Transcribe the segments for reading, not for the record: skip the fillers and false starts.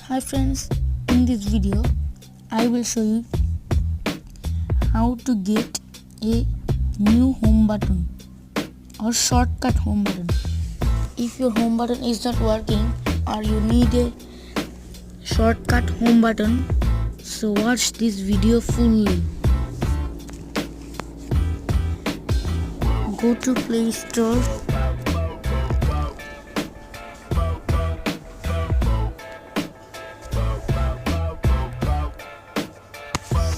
Hi friends, in this video I will show you how to get a new home button or shortcut home button. If your home button is not working or you need a shortcut home button, so watch this video fully. Go to Play Store.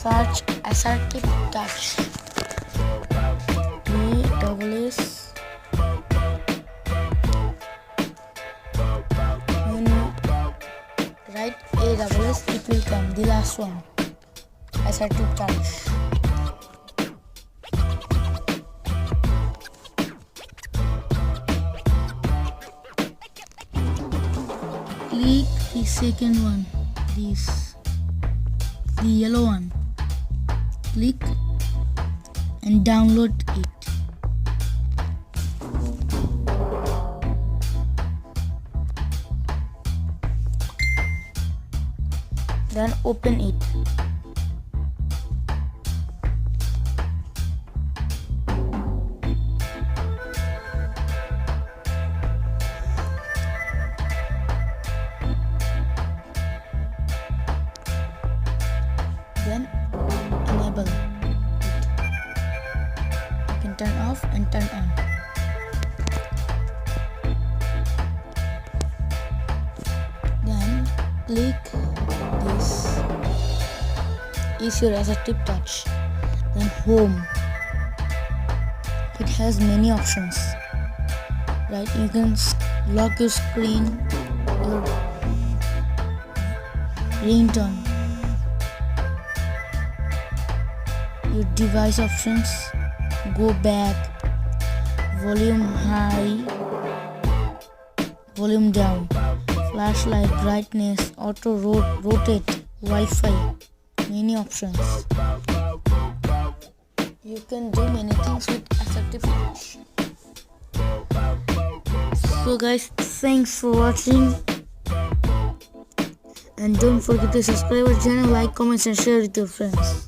Search Assertive Touch. ASS. When you write ASS, it will come. The last one. Assertive Touch. Click the second one. The yellow one. Click and download it. Then open it. Then enable it. You can turn off and turn on. Then click this. Is your Assertive Touch. Then home. It has many options. Right? You can lock your screen, your ringtone, your device options, go back, volume high, volume down, flashlight, brightness, auto rotate, Wi-Fi, many options. You can do many things with Assertive Touch. So guys, thanks for watching, and don't forget to subscribe our channel, like, comment and share with your friends.